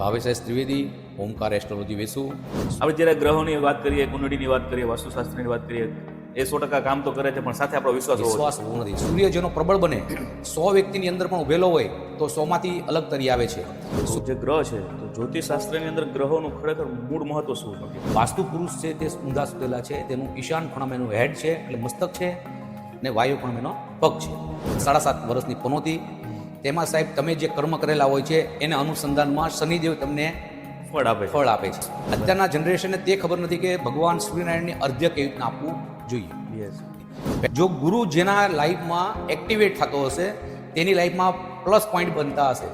Bhavesh Trivedi, Omkar astrology Vesu. આપણે જ્યારે ગ્રહોની વાત કરીએ, કુંડળીની વાત કરીએ, વાસ્તુશાસ્ત્રની વાત કરીએ, એ 100% કામ તો કરે છે, પણ સાથે આપણો વિશ્વાસ હોવો નથી. સૂર્ય જેનો પ્રબળ બને 100 વ્યક્તિની અંદર પણ ઉભેલો હોય તો 100માંથી અલગ તરી આવે છે. જે ગ્રહ છે તો જ્યોતિષશાસ્ત્રની અંદર ગ્રહોનું ખરેખર મૂળ મહત્વ શું છે? વાસ્તુ પુરુષ છે તે ઊંધા સુતેલા છે, તેનું ઈશાન ખૂણામાં એનું હેડ છે એટલે મસ્તક છે, ને વાયુ ખૂણામાં એનો પગ છે. 7.5 વર્ષની પનોતી, તેમાં સાહેબ તમે જે કર્મ કરેલા હોય છે એના અનુસંધાનમાં શનિદેવ તમને ફળ આપે છે. અત્યારના જનરેશનને તે ખબર નથી કે ભગવાન સૂર્યનારાયણની અર્ધ્ય કેવી રીતના આપવું જોઈએ. જો ગુરુ જેના લાઈફમાં એક્ટિવેટ થતો હશે તેની લાઈફમાં પ્લસ પોઈન્ટ બનતા હશે.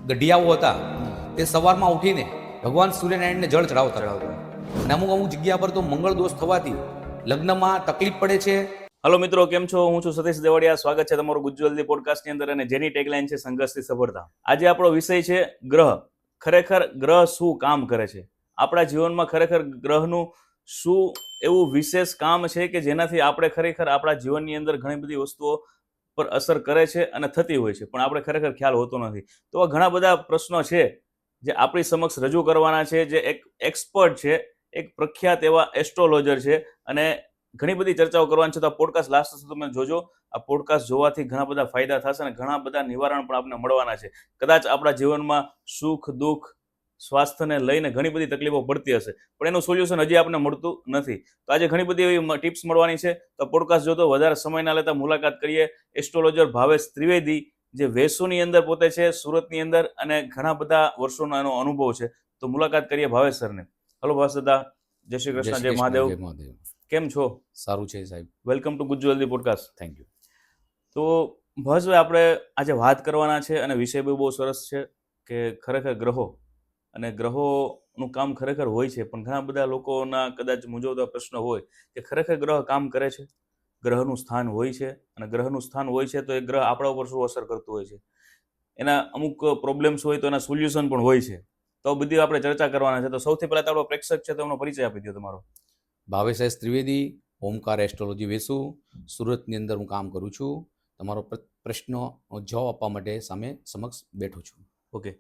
ગઢિયાઓ હતા તે સવારમાં ઉઠીને ભગવાન સૂર્યનારાયણને જળ ચડાવતા. અને અમુક જગ્યા પર તો મંગળ દોષ થવાથી લગ્નમાં તકલીફ પડે છે. હલો મિત્રો, કેમ છો? હું છું સતીશ દેવડિયા. સ્વાગત છે તમારું ગુજ્જવલ્દી પોડકાસ્ટની અંદર, અને જેની ટેગલાઇન છે સંઘર્ષથી સફળતા. આજે આપણો વિષય છે ગ્રહ. ખરેખર ગ્રહ શું કામ કરે છે? આપણા જીવનમાં ખરેખર ગ્રહનું શું એવું વિશેષ કામ છે કે જેનાથી આપણે ખરેખર આપણા જીવનની અંદર ઘણી બધી વસ્તુઓ પર અસર કરે છે અને થતી હોય છે, પણ આપણે ખરેખર ખ્યાલ હોતો નથી. તો આ ઘણા બધા પ્રશ્નો છે જે આપણી સમક્ષ રજૂ કરવાના છે, જે એક એક્સપર્ટ છે, એક પ્રખ્યાત એવા એસ્ટ્રોલોજર છે, અને ઘણી બધી ચર્ચાઓ કરવાની છે. તો આ પોડકાસ્ટ લાસ્ટ સુધી તમે જોજો. આ પોડકાસ્ટ જોવાથી ઘણા બધા ફાયદા થશે અને ઘણા બધા નિવારણ પણ આપણને મળવાના છે. કદાચ આપણા જીવનમાં સુખ દુઃખ સ્વાસ્થ્યને લઈને ઘણી બધી તકલીફો પડતી હશે, પણ એનું સોલ્યુશન હજી આપણને મળતું નથી. તો આજે ઘણી બધી એવી ટિપ્સ મળવાની છે. તો પોડકાસ્ટ જોતો વધારે સમય ના લેતા મુલાકાત કરીએ એસ્ટ્રોલોજર ભાવેશ ત્રિવેદી, જે વેસુની અંદર પોતે છે, સુરતની અંદર, અને ઘણા બધા વર્ષોનો એનો અનુભવ છે. તો મુલાકાત કરીએ ભાવેશ સરને. હલો ભાવેશ દાદા, જય શ્રી કૃષ્ણ, જય મહાદેવ. કેમ છો? સારું છે સાહેબ. વેલકમ ટુ ગુજ્જવલ્દી પોડકાસ્ટ. Thank you. તો ભાવેશભાઈ, આપણે આજે વાત કરવાના છે અને વિષય બહુ સરસ છે કે ખરેખર ગ્રહો અને ગ્રહોનું કામ ખરેખર હોય છે, પણ ઘણા બધા લોકોના કદાચ મૂંઝવતા પ્રશ્નો હોય કે ખરેખર ગ્રહ કામ કરે છે, ગ્રહનું સ્થાન હોય છે, અને ગ્રહનું સ્થાન હોય છે તો એ ગ્રહ આપણા ઉપર શું અસર કરતું હોય છે, એના અમુક પ્રોબ્લેમ્સ હોય તો એના સોલ્યુશન પણ હોય છે. તો બધી આપણે ચર્ચા કરવાના છે. તો સૌથી પહેલા તો આપણો પ્રેક્ષક છે, તો એમનો પરિચય આપી દો તમારો. ભાવેશ ત્રિવેદી, ઓમકાર એસ્ટ્રોલોજી વેસુ, સુરતની અંદર હું કામ કરું છું. તમારો પ્રશ્નનો જવાબ આપવા માટે સમક્ષ બેઠો છું. ઓકે,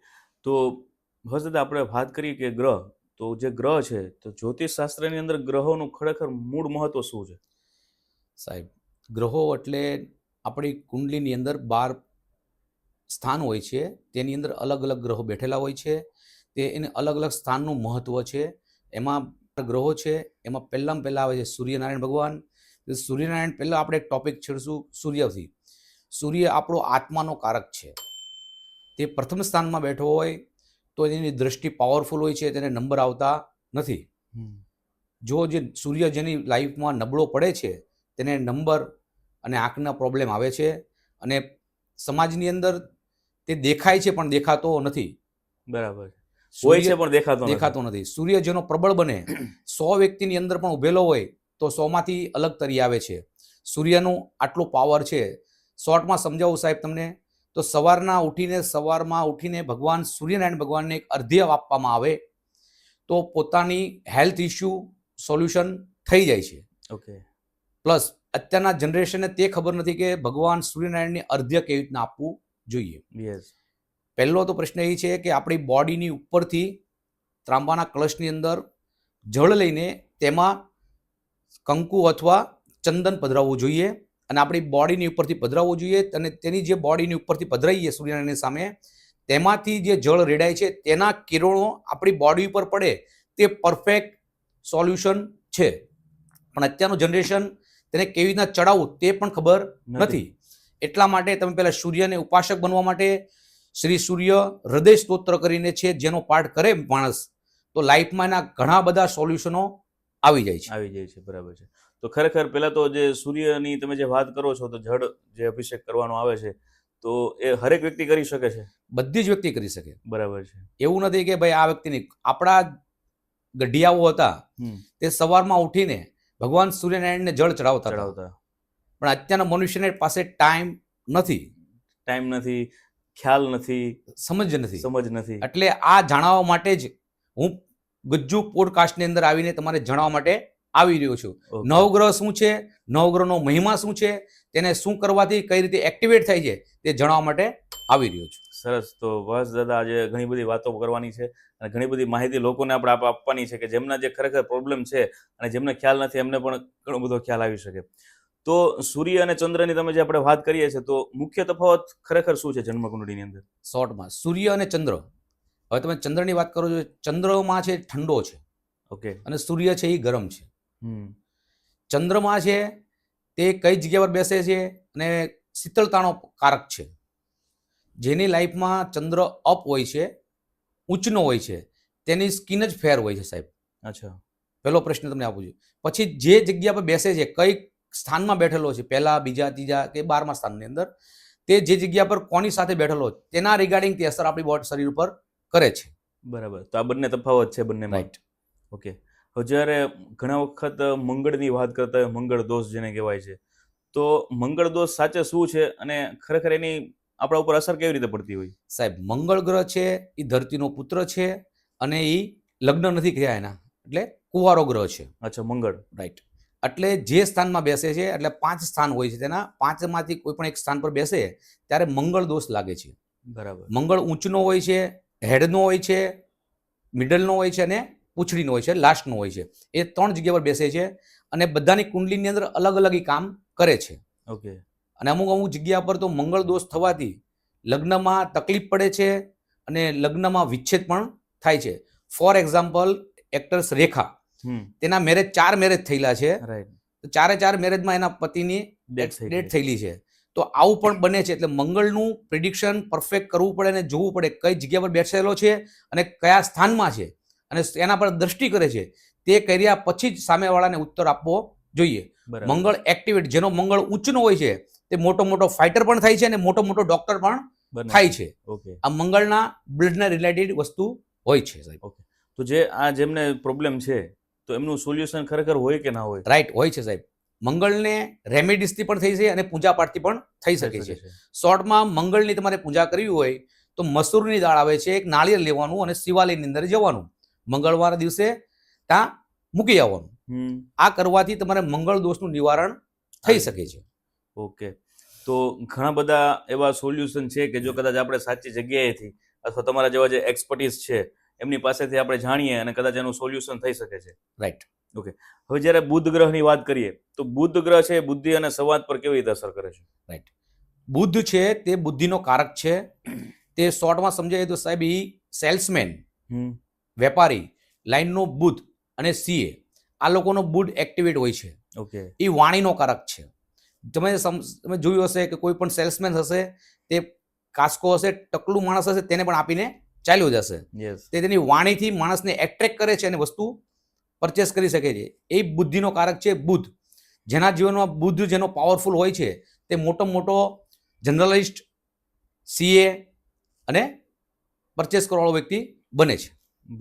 તો ભાવેશ દાદા, આપણે વાત કરીએ કે ગ્રહ, તો જે ગ્રહ છે તો જ્યોતિષશાસ્ત્રની અંદર ગ્રહોનું ખરેખર મૂળ મહત્વ શું છે? સાહેબ, ગ્રહો એટલે આપણી કુંડલીની અંદર 12 સ્થાન હોય છે, તેની અંદર અલગ અલગ ગ્રહો બેઠેલા હોય છે. તે એને અલગ અલગ સ્થાનનું મહત્વ છે. એમાં ગ્રહો છે, એમાં પહેલાં આવે છે સૂર્યનારાયણ ભગવાન. સૂર્યનારાયણ પહેલાં આપણે એક ટોપિક છેડશું સૂર્યથી. સૂર્ય આપણો આત્માનો કારક છે. તે પ્રથમ સ્થાનમાં બેઠો હોય તો એની દ્રષ્ટિ પાવરફુલ હોય છે, તેને નંબર આવતા નથી. જો જે સૂર્ય જેની લાઈફમાં નબળો પડે છે તેને નંબર અને આંખના પ્રોબ્લેમ આવે છે, અને સમાજની અંદર તે દેખાય છે પણ દેખાતો નથી. બરાબર. હોય છે પણ દેખાતો નથી. સૂર્ય જેનો પ્રબળ બને 100 વ્યક્તિની અંદર પણ ઉભેલો હોય તો 100માંથી અલગ તરી આવે છે. સૂર્યનું આટલું પાવર છે. શોર્ટમાં સમજાવું સાહેબ તમને, તો સવારમાં ઉઠીને ભગવાન સૂર્યનારાયણ ભગવાનને એક અર્ધ્ય આપવામાં આવે તો પોતાની હેલ્થ ઇસ્યુ સોલ્યુશન થઈ જાય છે. ઓકે. પ્લસ અત્યારના જનરેશનને તે ખબર નથી કે ભગવાન સૂર્યનારાયણની અર્ધ્ય કેવી રીતના આપવું જોઈએ. યસ. પહેલો તો પ્રશ્ન એ છે કે આપણી બોડીની ઉપરથી ત્રાંબાના કળશની અંદર જળ લઈને તેમાં કંકુ અથવા ચંદન પધરાવવું જોઈએ, અને આપણી બોડીની ઉપરથી પધરાવવું જોઈએ. અને તેની જે બોડીની ઉપરથી પધરાઈએ સૂર્યનારાયણની સામે, તેમાંથી જે જળ રેડાય છે તેના કિરણો આપણી બોડી ઉપર પડે તે પરફેક્ટ સોલ્યુશન છે. પણ અત્યારનું જનરેશન તેને કેવી રીતના ચડાવવું તે પણ ખબર નથી. એટલા માટે તમે પહેલા સૂર્યને ઉપાસક બનવા માટે શ્રી સૂર્ય હૃદય સ્તોત્ર કરીને છે, જેનો પાઠ કરે માણસ તો લાઈફમાં એના ઘણા બધા સોલ્યુશનો આવી જાય છે. બરાબર છે. તો ખરેખર પહેલા તો જે સૂર્યની તમે જે વાત કરો છો, તો જળ જે અભિષેક કરવાનો આવે છે તો એ હરેક વ્યક્તિ કરી શકે છે? બધી જ વ્યક્તિ કરી શકે. બરાબર છે. એવું નથી કે ભાઈ આ વ્યક્તિની. આપણા ગઢિયાઓ હતા તે સવારમાં ઉઠીને ભગવાન સૂર્યનારાયણને જળ ચડાવતા. પણ અત્યારના મનુષ્યને પાસે ટાઈમ નથી, ખ્યાલ નથી, સમજ નથી. એટલે આ જાણવા માટે જ હું ગુજ્જુ પોડકાસ્ટની અંદર આવીને તમારે જણાવવા માટે આવી રહ્યો છું. નવગ્રહ શું છે, નવગ્રહનો મહિમા શું છે, તેને શું કરવાથી કઈ રીતે એક્ટિવેટ થાય છે તે જણાવવા માટે આવી રહ્યો છું. સરસ. તો બસ દાદા, આજે ઘણી બધી વાતો કરવાની છે અને ઘણી બધી માહિતી લોકોને આપણે આપવાની છે કે જેમના જે ખરેખર પ્રોબ્લેમ છે અને જેમને ખ્યાલ નથી એમને પણ ઘણો બધો ખ્યાલ આવી શકે. તો સૂર્ય અને ચંદ્રની તમે જે આપણે વાત કરીએ છીએ, તો મુખ્ય તફાવત ખરેખર શું છે જન્મકુંડળીની અંદર? શોર્ટમાં સૂર્ય અને ચંદ્ર. હવે તમે ચંદ્રની વાત કરો છો, ચંદ્રમાં છે ઠંડો છે ઓકે. અને સૂર્ય છે એ ગરમ છે. હમ. ચંદ્રમાં છે તે કઈ જગ્યા પર બેસે છે અને શીતળતાનો કારક છે. જેની લાઈફમાં ચંદ્ર અપ હોય છે, ઉચ્ચનો હોય છે, તેની સ્કિન જ ફેર હોય છે સાહેબ. અચ્છા. પહેલો પ્રશ્ન તમને આપું છું. પછી જે જગ્યા પર બેસે છે, કઈ સ્થાનમાં બેઠેલો છે, પહેલા, બીજા, ત્રીજા કે 12મા સ્થાનની અંદર, તે જે જગ્યા પર કોની સાથે બેઠેલો તેના રિગાર્ડિંગ તે અસર આપણી બોડી શરીર ઉપર કરે છે. બરાબર. તો આ બંને તફાવત છે બંનેમાં. રાઈટ. ઓકે. હવે જ્યારે ઘણા વખત મંગળની વાત કરતા હોય, મંગળ દોષ જેને કહેવાય છે, તો મંગળ દોષ સાચે શું છે અને ખરેખર એની આપણા ઉપર અસર કેવી રીતે પડતી હોય? સાહેબ, મંગળ ગ્રહ છે એ ધરતીનો પુત્ર છે અને એ લગ્ન નથી થયા એના, એટલે કુંવારો ગ્રહ છે. અચ્છા, મંગળ. રાઈટ. એટલે જે સ્થાનમાં બેસે છે, એટલે 5 સ્થાન હોય છે, તેના 5માંથી કોઈ પણ એક સ્થાન પર બેસે ત્યારે મંગળ દોષ લાગે છે. બરાબર. મંગળ ઊંચનો હોય છે, હેડનો હોય છે, મિડલનો હોય છે અને પૂંછડીનો હોય છે, લાસ્ટનો હોય છે. એ 3 જગ્યા પર બેસે છે અને બધાની કુંડલીની અંદર અલગ અલગ કામ કરે છે. ઓકે. અને અમુક અમુક જગ્યા પર તો મંગળ દોષ થવાથી લગ્નમાં તકલીફ પડે છે અને લગ્નમાં વિચ્છેદ પણ થાય છે. ફોર એક્ઝામ્પલ, એક્ટ્રેસ રેખા, તેના મેરેજ 4 મેરેજ થયેલા છે. રાઈટ. તો 4 મેરેજમાં એના પતિની Death થઈ ડેથ ગઈ. થયેલી છે. તો આવું પણ બને છે. એટલે મંગળનું પ્રિડિક્શન પરફેક્ટ કરવું પડે અને જોવું પડે કઈ જગ્યા પર બેસેલો છે અને કયા સ્થાનમાં છે અને એના પર દ્રષ્ટિ કરે છે. તે કર્યા પછી જ સામેવાળાને ઉત્તર આપવો જોઈએ. બરાબર. મંગળ એક્ટિવેટ, જેનો મંગળ ઉચ્ચનો હોય છે, તે મોટો મોટો ફાઇટર પણ થાય છે અને મોટો મોટો ડોક્ટર પણ બને થાય છે. ઓકે. આ મંગળના બ્લડના રિલેટેડ વસ્તુ હોય છે સાહેબ. ઓકે. તો જે આ જેમને પ્રોબ્લેમ છે, તો એમનું સોલ્યુશન ખરેખર હોય કે ના હોય? રાઈટ, હોય છે સાહેબ. મંગળને રેમેડીસથી પણ થઈ છે અને પૂજાપાઠથી પણ થઈ શકે છે. શોર્ટમાં મંગળની તમારે પૂજા કરવી હોય તો મસૂરની દાળ આવે છે, એક નાળિયેર લેવાનું અને શિવાલયની અંદર જવાનું, મંગળવાર દિવસે ત્યાં મૂકી આવવાનું. આ કરવાથી તમારે મંગળ દોષનું નિવારણ થઈ શકે છે. ઓકે. તો ઘણા બધા એવા સોલ્યુશન છે કે જો કદાચ આપણે સાચી જગ્યાએથી અથવા તમારા જેવા જે એક્સપર્ટીસ છે એમની પાસેથી આપણે જાણીએ અને કદાચ એનું સોલ્યુશન થઈ શકે છે. રાઈટ. ઓકે. હવે જ્યારે બુધ ગ્રહની વાત કરીએ તો બુધ ગ્રહ છે બુદ્ધિ અને સંવાદ પર કેવી રીતે અસર કરે છે? રાઈટ. બુદ્ધ છે તે બુદ્ધિનો કારક છે. તે શોર્ટમાં સમજાય તો સાહેબ, એ સેલ્સમેન, વેપારી લાઈનનો બુધ અને સીએ, આ લોકોનો બુધ એક્ટિવેટ હોય છે. ઓકે. એ વાણીનો કારક છે. તમે જોયું હશે કે કોઈ પણ સેલ્સમેન હશે, તે કાસ્કો હશે, ટકલું માણસ હશે, તેને પણ આપીને ચાલ્યો જશે. યસ. તે તેની વાણીથી માણસને એટ્રેક્ટ કરે છે અને વસ્તુ પરચેસ કરી શકે છે. એ બુદ્ધિનો કારક છે બુધ. જેના જીવનમાં બુદ્ધ જેનો પાવરફુલ હોય છે, તે મોટો મોટો જનરલિસ્ટ, સીએ અને પરચેસ કરવાળો વ્યક્તિ બને છે.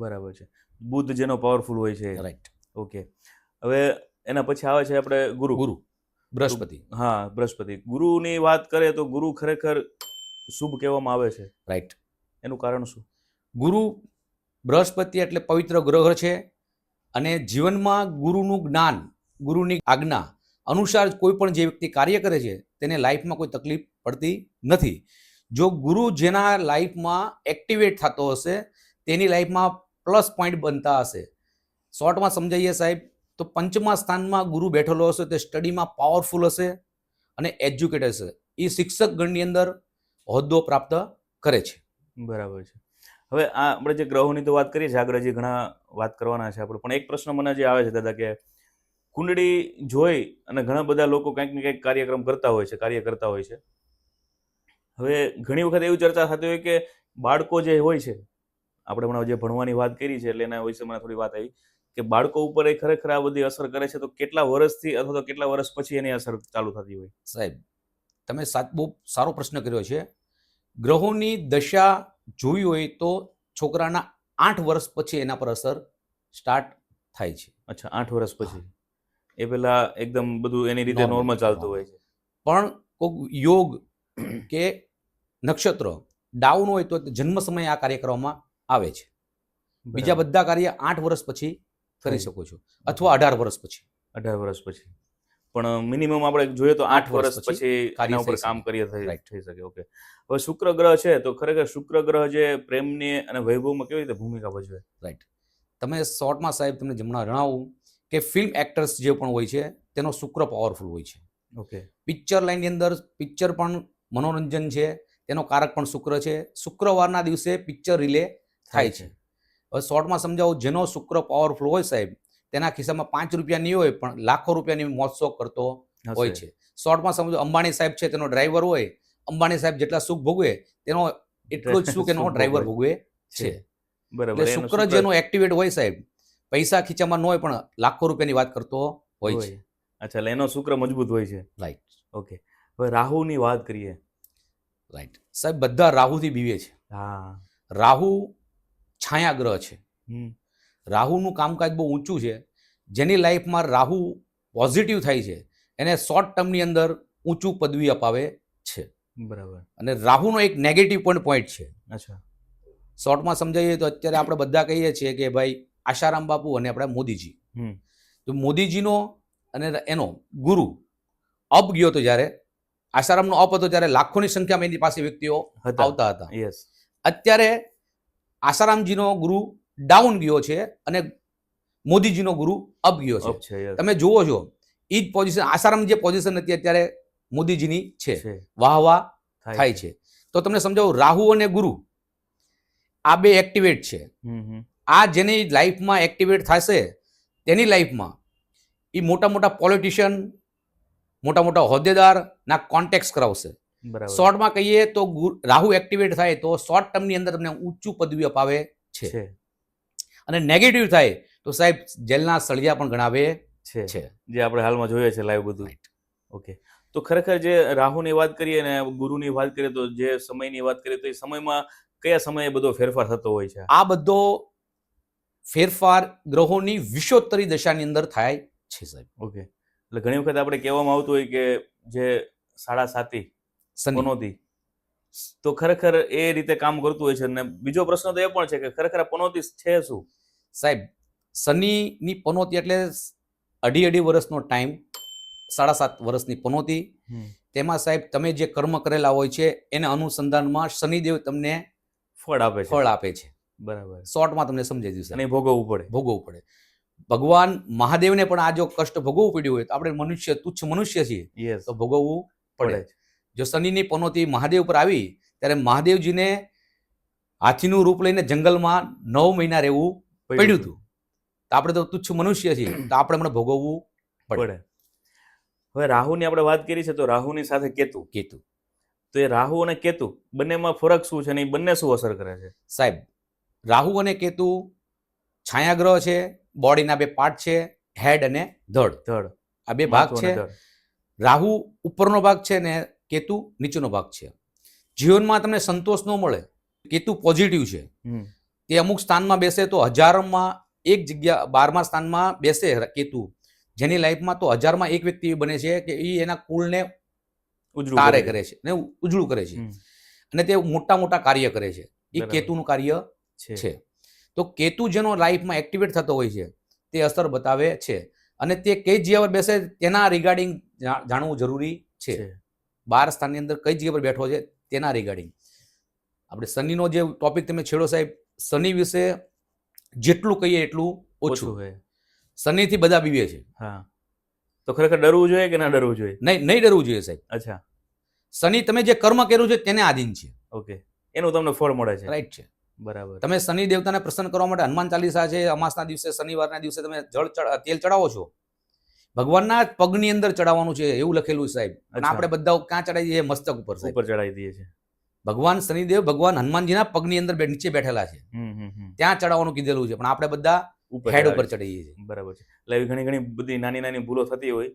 બરાબર છે. બુધ જેનો પાવરફુલ હોય છે. રાઈટ. ઓકે. હવે એના પછી આવે છે આપણે ગુરુ. ગુરુ, બૃહસ્પતિ. હા, બૃહસ્પતિ. ગુરુની વાત કરીએ તો ગુરુ ખરેખર શુભ કહેવામાં આવે છે. રાઈટ. એનું કારણ શું? ગુરુ, બૃહસ્પતિ એટલે પવિત્ર ગ્રહ છે અને જીવનમાં ગુરુનું જ્ઞાન, ગુરુની આજ્ઞા અનુસાર કોઈ પણ જે વ્યક્તિ કાર્ય કરે છે તેને લાઈફમાં કોઈ તકલીફ પડતી નથી. જો ગુરુ જેના લાઈફમાં એક્ટિવેટ થતો હશે તેની લાઈફમાં પ્લસ પોઈન્ટ બનતા હશે. શોર્ટમાં સમજાઈએ સાહેબ તો 5મા સ્થાનમાં ગુરુ બેઠેલો હશે તે સ્ટડીમાં પાવરફુલ હશે અને એજ્યુકેટેડ હશે. એ શિક્ષક ગણની અંદર હોદ્દો પ્રાપ્ત કરે છે. બરાબર છે. હવે આ આપણે જે ગ્રહોની તો વાત કરીએ છીએ, આગળ હજી ઘણા વાત કરવાના છે આપણે, પણ એક પ્રશ્ન મને જે આવે છે દાદા કે કુંડળી જોઈ અને ઘણા બધા લોકો કંઈક ને કંઈક કાર્ય કરતા હોય છે. હવે ઘણી વખત એવી ચર્ચા થતી હોય કે બાળકો જે હોય છે, આપણે હમણાં જે ભણવાની વાત કરી છે એટલે એના વિશે મને થોડી વાત આવી કે બાળકો ઉપર એ ખરેખર આ બધી અસર કરે છે, તો કેટલા વર્ષથી અથવા તો કેટલા વર્ષ પછી એની અસર ચાલુ થતી હોય? સાહેબ, તમે બહુ સારો પ્રશ્ન કર્યો છે. ગ્રહોની દશા જોઈ હોય તો છોકરાના 8 વર્ષ પછી એના પર અસર સ્ટાર્ટ થાય છે. અચ્છા, 8 વર્ષ પછી. એ પેલા એકદમ બધું એની રીતે નોર્મલ ચાલતું હોય છે. પણ કોઈ યોગ કે નક્ષત્ર ડાઉન હોય તો જન્મ સમયે આ કાર્ય કરવામાં આવે છે. બીજા બધા કાર્ય 8 વર્ષ પછી કરી શકો છો અથવા 18 વર્ષ પછી. 18 વર્ષ પછી. પણ મિનિમમ આપણે જોઈએ તો 8 વર્ષ પછી કાર્ય એના ઉપર થઈ કામ શકે. કરીએ Right. થઈ શકે. ઓકે, હવે શુક્ર ગ્રહ છે તો ખરેખર શુક્ર ગ્રહ જે પ્રેમની અને વૈભવમાં કેવી રીતે ભૂમિકા ભજવે? રાઈટ. તમે શોર્ટમાં સાહેબ તમને જણાવું કે ફિલ્મ એક્ટર્સ જે પણ હોય છે તેનો શુક્ર પાવરફુલ હોય છે. ઓકે, પિક્ચર લાઇનની અંદર પિક્ચર પણ મનોરંજન છે, તેનો કારક પણ શુક્ર છે. શુક્રવારના દિવસે પિક્ચર રિલે થાય છે. હવે શોર્ટમાં સમજાવું, જેનો શુક્ર પાવરફુલ હોય સાહેબ, તેના ખિસ્સામાં 5 રૂપિયા નહીં હોય પણ લાખો રૂપિયાની મોજશોખ કરતો હોય છે. શોર્ટમાં સમજો, અંબાણી સાહેબ છે તેનો ડ્રાઈવર હોય, અંબાણી સાહેબ જેટલા સુખ ભોગવે તેનો એટલો જ સુખ એનો સુખ ડ્રાઈવર ભોગવે ભોગવે છે. બરાબર. એટલે એનું શુક્ર જેનો એક્ટિવેટ હોય સાહેબ, પૈસા ખીચામાં ન હોય પણ લાખો રૂપિયાની વાત કરતો હોય છે. અચ્છા, એટલે એનો શુક્ર મજબૂત હોય છે. રાઈટ. ઓકે, હવે રાહુની વાત કરીએ. રાઈટ સાહેબ, બધા રાહુથી બીવે છે. હા. રાહુ છાયા ગ્રહ છે. હમ. રાહુનું કામકાજ બહુ ઊંચું છે. જેની લાઈફમાં રાહુ પોઝિટિવ થાય છે એને શોર્ટ ટર્મની અંદર ઊંચું પદવી અપાવે છે. બરાબર. અને રાહુનો એક નેગેટિવ પોઈન્ટ છે. અચ્છા. શોર્ટમાં સમજાવીએ તો અત્યારે આપણે બધા કહીએ છીએ કે ભાઈ આશારામ બાપુ અને આપણા મોદીજી. તો મોદીજીનો અને એનો ગુરુ અપ ગયો હતો, જ્યારે આશારામનો અપ હતો ત્યારે લાખોની સંખ્યામાં એની પાસે વ્યક્તિઓ આવતા હતા. યસ. અત્યારે આશારામજીનો ગુરુ ડાઉન ગયો છે અને મોદીજીનો ગુરુ અપ ગયો છે. અપ છે. યસ. તમે જુઓ છો એ જ પોઝિશન, આસારામ જે પોઝિશન હતી અત્યારે મોદીજીની છે, છે. વાહ વાહ થાય છે. તો તમને સમજાવું, રાહુ અને ગુરુ આ બે એક્ટિવેટ છે. આ જેની લાઈફમાં એક્ટિવેટ થશે તેની લાઈફમાં એ મોટા મોટા પોલિટિશિયન, મોટા મોટા હોદ્દેદાર ના કોન્ટેક્ટ કરાવશે. બરાબર. શોર્ટમાં કહીએ તો રાહુ એક્ટિવેટ થાય તો શોર્ટ ટર્મની અંદર તમને ઊંચું પદવી અપાવે છે. છે. અને નેગેટિવ થાય તો સાહેબ જેલના સળિયા પણ ગણાવે છે. છે. જે આપણે હાલમાં જોઈએ છે લાઈવ બધું. ઓકે, તો ખરેખર જે રાહુની વાત કરીએ ને ગુરુની વાત કરીએ તો જે સમયની વાત કરીએ તો એ સમયમાં કયા સમયે બધો ફેરફાર થતો હોય છે? આ બધો ફેરફાર ગ્રહોની વિષોત્તરી દશાની અંદર થાય છે સાહેબ. ઓકે, એટલે ઘણી વખત આપણે કહેવામાં આવતું હોય કે જે 7.5 શનિ પનોતી, તો ખરેખર એ રીતે કામ કરતું હોય છે. અને બીજો પ્રશ્ન તો એ પણ છે કે ખરેખર આ પનોતી છે શું? સાહેબ, શનિની પનોતી એટલે 2.5 વર્ષનો ટાઈમ, 7.5 વર્ષની પનોતી. તેમાં સાહેબ તમે જે કર્મ કરેલા હોય છે એના અનુસંધાનમાં શનિદેવ તમને ફળ આપે છે. ફળ આપે છે. બરાબર. શોર્ટમાં તમને સમજાવી દીધું અને સાહેબ. એ ભોગવવું પડે. ભોગવવું પડે. ભગવાન મહાદેવને પણ આ જો કષ્ટ ભોગવવું પડ્યું હોય તો આપણે મનુષ્ય, તુચ્છ મનુષ્ય છીએ યસ. તો ભોગવવું પડે. પડે. જો શનિની પનોતી મહાદેવ પર આવી ત્યારે મહાદેવજીને હાથીનું રૂપ લઈને જંગલમાં 9 મહિના રહેવું પડ્યું હતું. તો આપણે તો તુચ્છ મનુષ્ય છીએ તો આપણે પણ ભોગવવું પડે. હવે રાહુની આપણે વાત કરી છે તો રાહુની સાથે કેતુ. કેતુ તો એ રાહુ અને કેતુ બંનેમાં ફરક શું છે અને એ બંને શું અસર કરે છે? સાહેબ, રાહુ અને કેતુ છાયાગ્રહ છે. બોડીના 2 પાર્ટ છે, હેડ અને ધડ. આ 2 ભાગ માથું છે. અને ધડ. રાહુ ઉપરનો ભાગ છે ને કેતુ નીચેનો ભાગ છે. જીવનમાં તમને સંતોષ ન મળે, કેતુ પોઝિટિવ છે. તે અમુક સ્થાનમાં બેસે તો 1000માં એક જગ્યા, 12મા સ્થાનમાં બેસે કેતુ, જેની લાઈફમાં તો 1000માં એક વ્યક્તિ એવી બને છે કે એ એના કુળને તારે કરે છે ને ઉજળું કરે છે અને તે મોટા મોટા કાર્ય કરે છે. એ બરાબર. કેતુનું કાર્ય છે. તો કેતુ જેનો લાઈફમાં એક્ટિવેટ થતો હોય છે તે અસર બતાવે છે. અને તે કઈ જગ્યા પર બેસે તેના રિગાર્ડિંગ જાણવું જરૂરી છે. 12 સ્થાનની અંદર કઈ જગ્યા પર બેઠો છે તેના રિગાર્ડિંગ. આપણે શનિનો જે ટોપિક તમે છેડો સાહેબ, શનિ વિશે જેટલું કહીએ એટલું ઓછું. શનિથી બધા બીવે છે. હા, તો ખરેખર ડરવું જોઈએ કે ના ડરવું જોઈએ? નહીં ડરવું જોઈએ સાહેબ. અચ્છા. શનિ તમે જે કર્મ કર્યું છે તેને આધીન છે. ઓકે, એનું તમને ફળ મળે છે. રાઈટ છે. બરાબર. તમે શનિ દેવતાને પ્રસન્ન કરવા માટે હનુમાન ચાલીસા છે, અમાસના દિવસે, શનિવારના દિવસે તમે તેલ ચડાવો છો, ભગવાનના પગની અંદર ચડાવવાનું છે એવું લખેલું સાહેબ. અને આપણે બધા ક્યાં ચડાવી દઈએ? મસ્તક ઉપર સાહેબ. ઉપર ચડાવી દઈએ છે. ભગવાન શનિદેવ ભગવાન હનુમાનજીના પગની અંદર નીચે બેઠેલા છે, ત્યાં ચડાવવાનું કીધેલું છે, પણ આપણે બધા હેડ ઉપર ચડાવીએ છીએ. બરાબર છે. એટલે એવી ઘણી બધી નાની નાની ભૂલો થતી હોય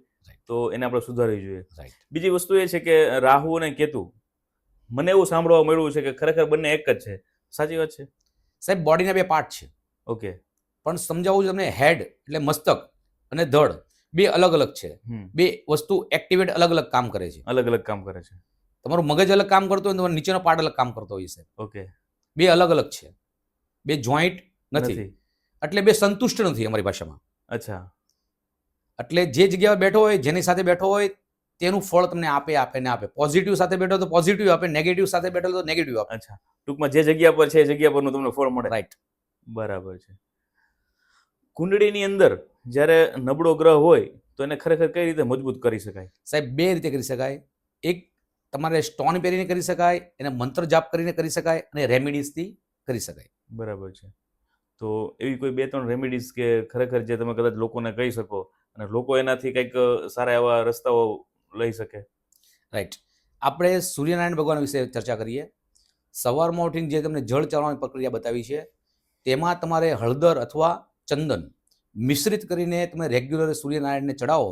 તો એને આપણે સુધારવી જોઈએ. રાઈટ. બીજી વસ્તુ એ છે કે રાહુ અને કેતુ, મને એવું સાંભળવા મળ્યું છે કે ખરેખર બંને એક જ છે. સાચી વાત છે? સાહેબ, બોડીના 2 પાર્ટ છે. ઓકે. પણ સમજાવું તમને, હેડ એટલે મસ્તક અને ધડ 2 અલગ અલગ છે. 2 વસ્તુ એક્ટિવેટ અલગ અલગ કામ કરે છે. અલગ અલગ કામ કરે છે. તમારું મગજ અલગ કામ કરતો હોય તમારો નીચેનો પાર્ટ અલગ કામ કરતો હોય છે. ઓકે. 2 અલગ અલગ છે. 2 જોઈન્ટ નથી. એટલે 2 સંતુષ્ટ નથી અમારી ભાષામાં. અચ્છા. એટલે જે જગ્યાએ બેઠો હોય, જેની સાથે બેઠો હોય તેનું ફળ તમને આપે ને આપે. પોઝિટિવ સાથે બેઠો તો પોઝિટિવ આપે, નેગેટિવ સાથે બેઠો તો નેગેટિવ આપે. અચ્છા, ટૂંકમાં જે જગ્યા પર છે એ જગ્યા પરનું તમને ફળ મળે. રાઈટ. બરાબર છે. કુંડળીની અંદર જ્યારે નબળો ગ્રહ હોય તો એને ખરેખર કઈ રીતે મજબૂત કરી શકાય? સાહેબ, બે રીતે કરી શકાય. એક, તમારે સ્ટોન પહેરીને કરી શકાય, એને મંત્ર જાપ કરીને કરી શકાય, અને રેમેડીઝથી કરી શકાય. બરાબર છે. તો એવી કોઈ 2-3 રેમેડીઝ કે ખરેખર જે તમે કદાચ લોકોને કહી શકો અને લોકો એનાથી કંઈક સારા એવા રસ્તાઓ લઈ શકે? રાઈટ. આપણે સૂર્યનારાયણ ભગવાન વિશે ચર્ચા કરીએ. સવારમાં ઉઠીને જે તમને જળ ચડાવવાની પ્રક્રિયા બતાવી છે, તેમાં તમારે હળદર અથવા ચંદન મિશ્રિત કરીને તમે રેગ્યુલર સૂર્યનારાયણને ચડાવો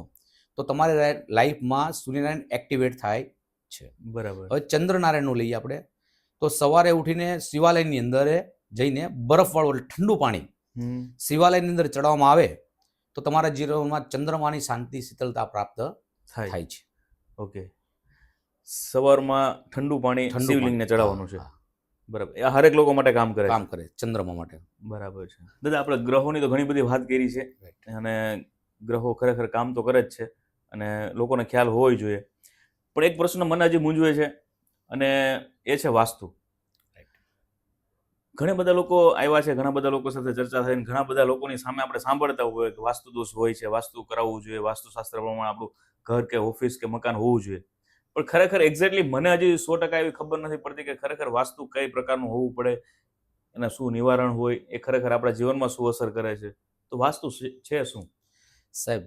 તો તમારી લાઈફમાં સૂર્યનારાયણ એક્ટિવેટ થાય છે. બરાબર. હવે ચંદ્રનારાયણનું લઈએ આપણે, તો સવારે ઉઠીને શિવાલયની અંદર જઈને બરફવાળું એટલે ઠંડુ પાણી શિવાલયની અંદર ચડાવવામાં આવે તો તમારા જીવનમાં ચંદ્રમાની શાંતિ શીતળતા પ્રાપ્ત થાય છે. ઓકે. સવારમાં ઠંડુ પાણી શિવલિંગને ચડાવવાનું છે. હા, બરાબર. એ હરેક લોકો માટે કામ કરે. કામ કરે ચંદ્રમા માટે. બરાબર છે. દાદા, આપણે ગ્રહોની તો ઘણી બધી વાત કરી છે અને ગ્રહો ખરેખર કામ તો કરે જ છે અને લોકોને ખ્યાલ હોવો જોઈએ. પણ એક પ્રશ્ન મને હજી મૂંઝવે છે અને એ છે વાસ્તુ. ઘણા બધા લોકો આવ્યા છે, ઘણા બધા લોકો સાથે ચર્ચા થઈ, ઘણા બધા લોકોની સામે આપણે સાંભળતા હોય કે વાસ્તુ દોષ હોય છે, વાસ્તુ કરાવવું જોઈએ, વાસ્તુશાસ્ત્ર પ્રમાણે આપણું ઘર કે ઓફિસ કે મકાન હોવું જોઈએ. પણ ખરેખર એક્ઝેક્ટલી મને હજી 100% એવી ખબર નથી પડતી કે ખરેખર વાસ્તુ કઈ પ્રકારનું હોવું પડે, એના શું નિવારણ હોય, એ ખરેખર આપણા જીવનમાં શું અસર કરે છે. તો વાસ્તુ છે શું? સાહેબ,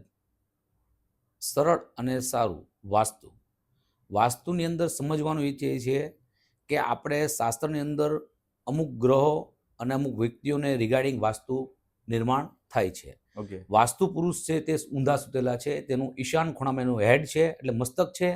સરળ અને સારું વાસ્તુની અંદર સમજવાનું એ છે કે આપણે શાસ્ત્રની અંદર અમુક ગ્રહો અને અમુક વ્યક્તિઓને રિગાર્ડિંગ વાસ્તુ નિર્માણ થાય છે. ઓકે. વાસ્તુ પુરુષ છે તે ઊંધા સુતેલા છે, તેનું ઈશાન ખૂણામાં એનું હેડ છે એટલે મસ્તક છે,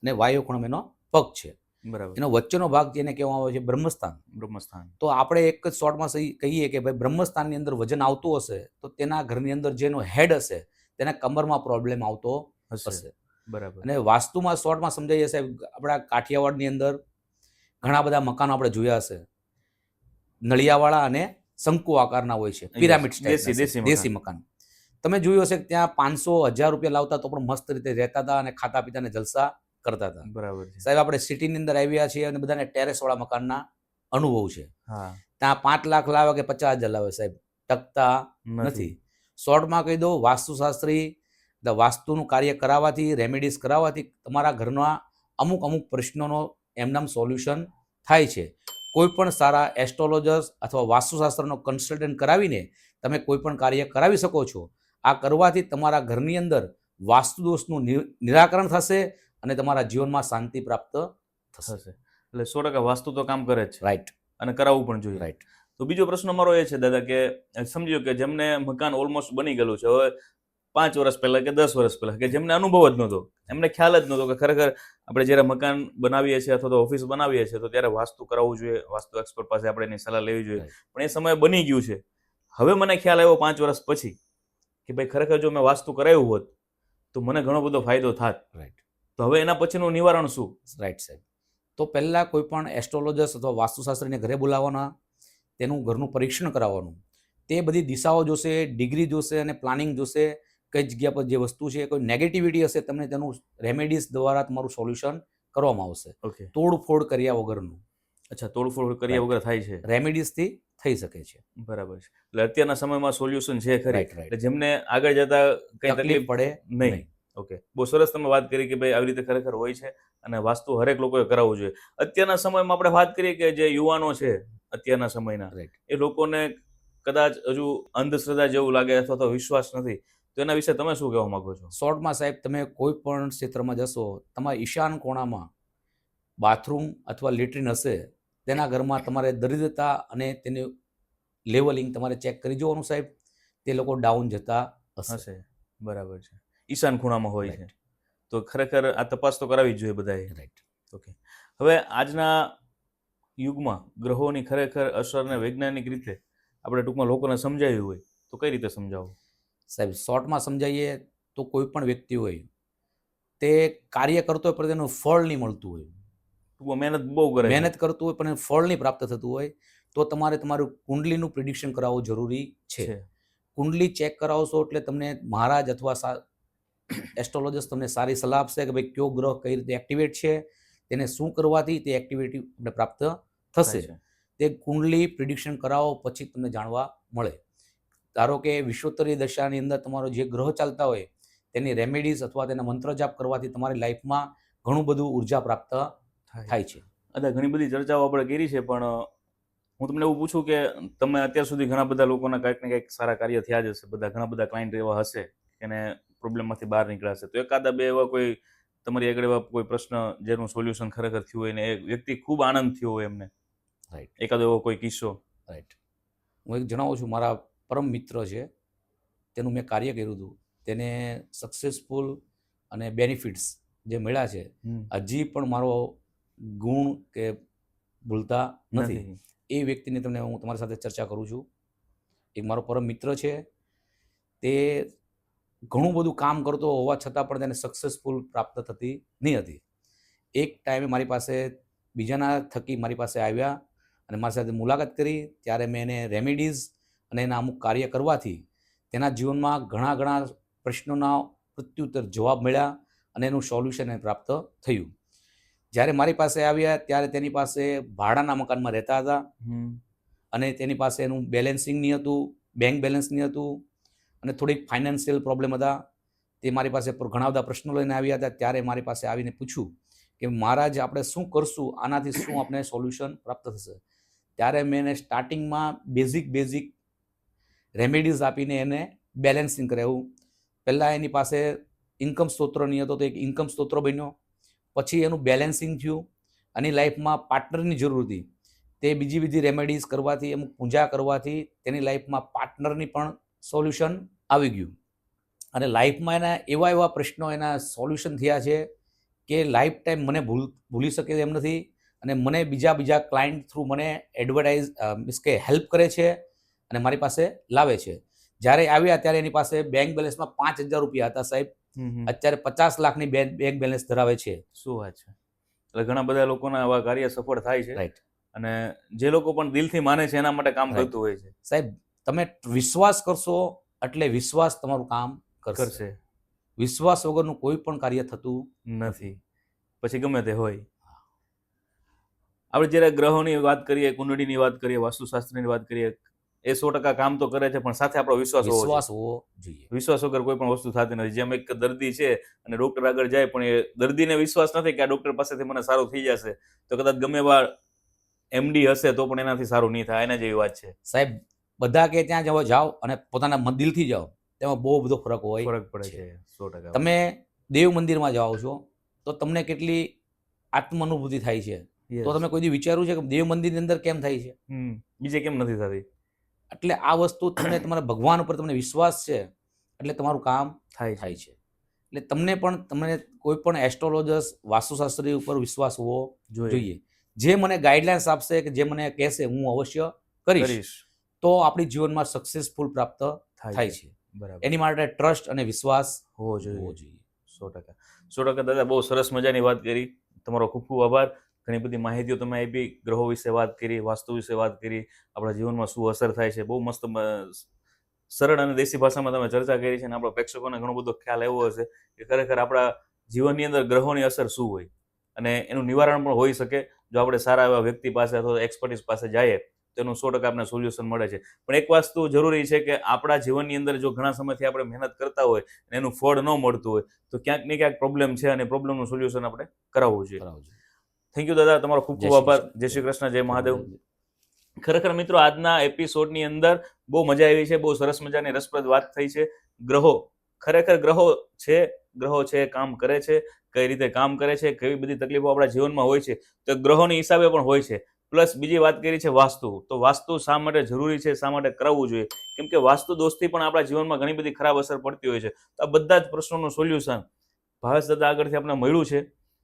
અને વાયુ ખૂણામાં એનો પગ છે. બરાબર. એનો વચ્ચેનો ભાગ જેને કહેવામાં આવે છે બ્રહ્મસ્થાન. તો આપણે એક જ શોર્ટમાં કહીએ કે ભાઈ બ્રહ્મસ્થાનની અંદર વજન આવતું હશે તો તેના ઘરની અંદર જેનો હેડ હશે તેના કમરમાં પ્રોબ્લેમ આવતો હશે. બરાબર. અને વાસ્તુમાં શોર્ટમાં સમજાઈએ સાહેબ, આપણા કાઠિયાવાડની અંદર ઘણા બધા મકાનો આપણે જોયા હશે, નળિયાવાળા અને શંકુ આકારના હોય છે, પિરામિડ દેશી મકાન. તમે જોયું હશે કે ત્યાં 500-1000 રૂપિયા લાવતા તો પણ મસ્ત રીતે રહેતા હતા અને ખાતા પીતાને જલસા કરતા હતા. બરાબર. સાહેબ, આપણે સિટીની અંદર આવ્યા છીએ અને બધાને ટેરેસવાળા મકાનના અનુભવ છે. હા. ત્યાં 5 લાખ લાવે કે 50,000 લાવે સાહેબ, ટકતા નથી. શોર્ટમાં કહી દો, વાસ્તુશાસ્ત્રી વાસ્તુનું કાર્ય કરાવવાથી, રેમેડીઝ કરાવવાથી તમારા ઘરના અમુક પ્રશ્નોનો એમનામ સોલ્યુશન થાય છે. કોઈ પણ સારા એસ્ટ્રોલોજર્સ અથવા વાસ્તુશાસ્ત્રનો કન્સલ્ટન્ટ કરાવીને તમે કોઈ પણ કાર્ય કરાવી શકો છો. આ કરવાથી તમારા ઘરની અંદર વાસ્તુ દોષનું નિરાકરણ થશે અને તમારા જીવનમાં શાંતિ પ્રાપ્ત થશે. એટલે 100% વાસ્તુ તો કામ કરે જ છે. રાઈટ. અને કરાવવું પણ જોઈએ. રાઈટ. તો બીજો પ્રશ્ન મારો એ છે દાદા કે સમજો કે જેમને મકાન ઓલમોસ્ટ બની ગયેલું છે, હવે 5 વર્ષ પહેલા કે 10 વર્ષ પહેલા, કે જેમને અનુભવ જ નહોતો, એમને ખ્યાલ જ નહોતો કે ખરેખર આપણે જ્યારે મકાન બનાવીએ છીએ અથવા તો ઓફિસ બનાવીએ છીએ તો ત્યારે વાસ્તુ કરાવવું જોઈએ, વાસ્તુ એક્સપર્ટ પાસે આપણે એની સલાહ લેવી જોઈએ. પણ એ સમય બની ગયું છે. હવે મને ખ્યાલ આવ્યો 5 વર્ષ પછી કે ભાઈ ખરેખર જો મેં વાસ્તુ કરાવ્યું હોત તો મને ઘણો બધો ફાયદો થાત. રાઈટ. તો હવે એના પછીનું નિવારણ શું? રાઈટ સાહેબ. તો પહેલાં કોઈ પણ એસ્ટ્રોલોજર્સ અથવા વાસ્તુશાસ્ત્રીને ઘરે બોલાવવાના, તેનું ઘરનું પરીક્ષણ કરાવવાનું, તે બધી દિશાઓ જોશે, ડિગ્રી જોશે અને પ્લાનિંગ જોશે, કઈ જગ્યા પર જે વસ્તુ છે, કોઈ નેગેટિવિટી હશે તમને તેનું રેમેડીઝ દ્વારા તમારું સોલ્યુશન કરવામાં આવશે. ઓકે. તોડફોડ કર્યા વગરનું. અચ્છા, તોડફોડ કર્યા વગર થાય છે. રેમેડીઝથી થઈ શકે છે. બરાબર છે. એટલે અત્યારના સમયમાં સોલ્યુશન છે ખરી. રાઈટ. એટલે જેમને આગળ જતા કઈ તકલીફ પડે નહીં. ઓકે, બહુ સરસ તમે વાત કરી કે ભાઈ આવી રીતે ખરેખર હોય છે અને વાસ્તુ હરેક લોકોએ કરાવવું જોઈએ. અત્યારના સમયમાં આપણે વાત કરીએ કે જે યુવાનો છે અત્યારના સમયના, એ લોકોને કદાચ હજુ અંધશ્રદ્ધા જેવું લાગે અથવા તો વિશ્વાસ નથી, તો એના વિશે તમે શું કહેવા માંગો છો? શોર્ટમાં સાહેબ, તમે કોઈ પણ ક્ષેત્રમાં જશો, તમારા ઈશાન કોણામાં બાથરૂમ અથવા લેટ્રિન હશે, તેના ઘરમાં તમારે દરિદ્રતા અને તેનું લેવલિંગ તમારે ચેક કરી જોવાનું સાહેબ. તે લોકો ડાઉન જતા હશે. બરાબર છે. ઈશાન ખૂણામાં હોય છે તો ખરેખર આ તપાસ તો કરાવી જ જોઈએ બધાએ. રાઈટ. ઓકે. હવે આજના યુગમાં ગ્રહોની ખરેખર અસરને વૈજ્ઞાનિક રીતે આપણે ટૂંકમાં લોકોને સમજાવી હોય તો કઈ રીતે સમજાવવું? સાહેબ, શોર્ટમાં સમજાવીએ તો કોઈ પણ વ્યક્તિ હોય તે કાર્ય કરતો હોય પણ તેનું ફળ નહીં મળતું હોય, મહેનત બહુ કરે, મહેનત કરતું હોય પણ ફળ નહીં પ્રાપ્ત થતું હોય, તો તમારે તમારું કુંડલીનું પ્રિડિક્શન કરાવવું જરૂરી છે. કુંડલી ચેક કરાવશો એટલે તમને મહારાજ અથવા એસ્ટ્રોલોજિસ્ટ તમને સારી સલાહ આપશે કે ભાઈ કયો ગ્રહ કઈ રીતે એક્ટિવેટ છે, તેને શું કરવાથી તે એક્ટિવિટી આપણે પ્રાપ્ત થશે. તે કુંડલી પ્રિડિક્શન કરાવો પછી તમને જાણવા મળે. ધારો કે વિશ્વોત્તરી દશાની અંદર તમારો જે ગ્રહ ચાલતા હોય તેની રેમેડીઝ અથવા તેના મંત્ર જાપ કરવાથી તમારી લાઈફમાં ઘણું બધું ઉર્જા પ્રાપ્ત થાય છે. અદા ઘણી બધી ચર્ચાઓ આપણે કરી છે, પણ હું તમને એવું પૂછું કે તમે અત્યાર સુધી ઘણા બધા લોકોના કંઈક ને કંઈક સારા કાર્ય થયા જ હશે, બધા ઘણા બધા ક્લાયન્ટ એવા હશે કે એને પ્રોબ્લેમમાંથી બહાર નીકળ્યા હશે, તો એકાદા બે એવા કોઈ તમારી આગળ એવા કોઈ પ્રશ્ન જેનું સોલ્યુશન ખરેખર થયું હોય ને એ વ્યક્તિ ખૂબ આનંદ થયો હોય એમને, રાઈટ એકાદો એવો કોઈ કિસ્સો? રાઈટ હું એક જણાવું છું. મારા પરમ મિત્ર છે, તેનું મેં કાર્ય કર્યું હતું, તેને સક્સેસફુલ અને બેનિફિટ્સ જે મળ્યા છે હજી પણ મારો ગુણ કે ભૂલતા નથી. એ વ્યક્તિને તમને હું તમારી સાથે ચર્ચા કરું છું. એક મારો પરમ મિત્ર છે, તે ઘણું બધું કામ કરતો હોવા છતાં પણ તેને સક્સેસફુલ પ્રાપ્ત થતી નહીં હતી. એક ટાઈમે મારી પાસે બીજાના થકી મારી પાસે આવ્યા અને મારી સાથે મુલાકાત કરી, ત્યારે મેં એને રેમેડીઝ અને એના અમુક કાર્ય કરવાથી તેના જીવનમાં ઘણા પ્રશ્નોના પ્રત્યુત્તર જવાબ મળ્યા અને એનું સોલ્યુશન એને પ્રાપ્ત થયું. જ્યારે મારી પાસે આવ્યા ત્યારે તેની પાસે ભાડાના મકાનમાં રહેતા હતા અને તેની પાસે એનું બેલેન્સિંગ નહીં હતું, બેંક બેલેન્સ નહીં હતું અને થોડીક ફાઇનાન્શિયલ પ્રોબ્લેમ હતા. તે મારી પાસે ઘણા બધા પ્રશ્નો લઈને આવ્યા હતા. ત્યારે મારી પાસે આવીને પૂછ્યું કે મહારાજ આપણે શું કરશું, આનાથી શું આપણે સોલ્યુશન પ્રાપ્ત થશે? ત્યારે મેં એને સ્ટાર્ટિંગમાં બેઝિક રેમેડીઝ આપીને એને બેલેન્સિંગ કરાવ્યું. પહેલાં એની પાસે ઇન્કમ સ્ત્રોત નહીં હતો તો એક ઇન્કમ સ્ત્રોત બન્યો. પછી એનું બેલેન્સિંગ થયું. અને લાઈફમાં પાર્ટનરની જરૂર હતી. તે બીજી રેમેડીઝ કરવાથી, અમુક પૂજા કરવાથી તેની લાઈફમાં પાર્ટનરની પણ સોલ્યુશન આવી ગયું. અને લાઈફમાં એના એવા પ્રશ્નો એના સોલ્યુશન થયા છે કે લાઈફ ટાઈમ મને ભૂલી શકે એમ નથી. અને મને બીજા ક્લાયન્ટ થ્રુ મને એડવર્ટાઇઝ મીન્સ કે હેલ્પ કરે છે અને મારી પાસે લાવે છે. જ્યારે આવ્યા ત્યારે એની પાસે બેંક બેલેન્સમાં 5,000 રૂપિયા હતા સાહેબ, અત્યારે 50 લાખની બેંક બેલેન્સ ધરાવે છે. શું વાત છે! એટલે ઘણા બધા લોકોના આવા કાર્ય સફળ થાય છે. રાઈટ. અને જે લોકો પણ દિલથી માને છે એના માટે કામ કરતું હોય છે. સાહેબ તમે વિશ્વાસ કરશો એટલે વિશ્વાસ તમારું કામ કરશે. વિશ્વાસ વગરનું કોઈ પણ કાર્ય થતું નથી, પછી ગમે તે હોય. આપણે જ્યારે ગ્રહોની વાત કરીએ, કુંડળીની વાત કરીએ, વાસ્તુશાસ્ત્રની વાત કરીએ, એ 100% કામ તો કરે છે, પણ સાથે આપણો વિશ્વાસ હોવો જોઈએ. વિશ્વાસ વગર કોઈ પણ વસ્તુ થતી નથી. જેમ એક દર્દી છે અને ડોક્ટર આગળ જાય, પણ એ દર્દીને વિશ્વાસ નથી કે આ ડોક્ટર પાસેથી મને સારું થઈ જશે, તો કદાચ ગમે એવા એમડી હશે તો પણ એનાથી સારું નહીં થાય. એના જેવી વાત છે સાહેબ. બધા કે ત્યાં જાઓ અને પોતાના દિલથી જાઓ, તેમાં બહુ બધો ફરક પડે છે. 100%. તમે દેવ મંદિરમાં જાઓ છો તો તમને કેટલી આત્મ અનુભૂતિ થાય છે, તો તમે કોઈ દી વિચાર્યું છે કે દેવ મંદિરની અંદર કેમ થાય છે, બીજે કેમ નથી થતી? એટલે આ વસ્તુ તમને તમારા ભગવાન ઉપર તમને વિશ્વાસ છે એટલે તમારું કામ થાય છે. એટલે તમને કોઈ પણ એસ્ટ્રોલોજર્સ, વાસ્તુશાસ્ત્રી ઉપર વિશ્વાસ હોવો જોઈએ. જે મને ગાઈડલાઇન્સ આપશે કે જે મને કહેશે હું અવશ્ય કરીશ, તો આપણી જીવનમાં સક્સેસફુલ પ્રાપ્ત થાય છે. એની માટે ટ્રસ્ટ અને વિશ્વાસ હોવો જોઈએ. 100%. દાદા, બહુ સરસ મજાની વાત કરી. તમારો ખૂબ ખૂબ આભાર. ઘણી બધી માહિતીઓ તમે આપી, ગ્રહો વિશે વાત કરી, વાસ્તુ વિશે વાત કરી, આપણા જીવનમાં શું અસર થાય છે, બહુ મસ્ત સરળ અને દેશી ભાષામાં તમે ચર્ચા કરી છે. અને આપણા પ્રેક્ષકોને ઘણો બધો ખ્યાલ આવ્યો હશે કે ખરેખર આપણા જીવનની અંદર ગ્રહોની અસર શું હોય અને એનું નિવારણ પણ હોઈ શકે જો આપણે સારા એવા વ્યક્તિ પાસે અથવા એક્સપર્ટીસ પાસે જઈએ તો એનું 100% આપણને સોલ્યુશન મળે છે. પણ એક વસ્તુ જરૂરી છે કે આપણા જીવનની અંદર જો ઘણા સમયથી આપણે મહેનત કરતા હોય અને એનું ફળ ન મળતું હોય તો ક્યાંક ને ક્યાંક પ્રોબ્લેમ છે અને પ્રોબ્લેમનું સોલ્યુશન આપણે કરાવવું જોઈએ. થેન્ક યુ દાદા, તમારો ખૂબ ખૂબ આભાર. જય શ્રી કૃષ્ણ, જય મહાદેવ. ખરેખર મિત્રો, આજના એપિસોડની અંદર બહુ મજા આવી છે. બહુ સરસ મજાની રસપ્રદ વાત થઈ છે. ગ્રહો, ખરેખર ગ્રહો છે, કામ કરે છે, કઈ રીતે કામ કરે છે, કેવી બધી તકલીફો આપણા જીવનમાં હોય છે તો ગ્રહોની હિસાબે પણ હોય છે. પ્લસ બીજી વાત કરી છે વાસ્તુ. તો વાસ્તુ શા માટે જરૂરી છે, શા માટે કરાવવું જોઈએ? કેમ કે વાસ્તુ દોષથી પણ આપણા જીવનમાં ઘણી બધી ખરાબ અસર પડતી હોય છે. તો આ બધા જ પ્રશ્નોનું સોલ્યુશન ભાવેશ દાદા આગળથી આપણે મળ્યું છે.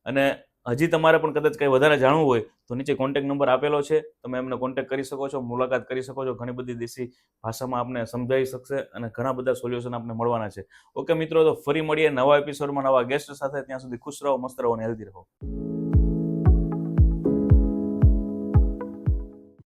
અને હજી તમારે પણ કદાચ કંઈ વધારે જાણવું હોય તો નીચે કોન્ટેક્ટ નંબર આપેલો છે, તમે એમને કોન્ટેક્ટ કરી શકો છો, મુલાકાત કરી શકો છો. ઘણી બધી દેશી ભાષામાં આપને સમજાવી શકશે અને ઘણા બધા સોલ્યુશન આપને મળવાના છે. ઓકે મિત્રો, તો ફરી મળીએ નવા એપિસોડમાં નવા ગેસ્ટ સાથે. ત્યાં સુધી ખુશ રહો, મસ્ત રહો અને હેલ્ધી રહો.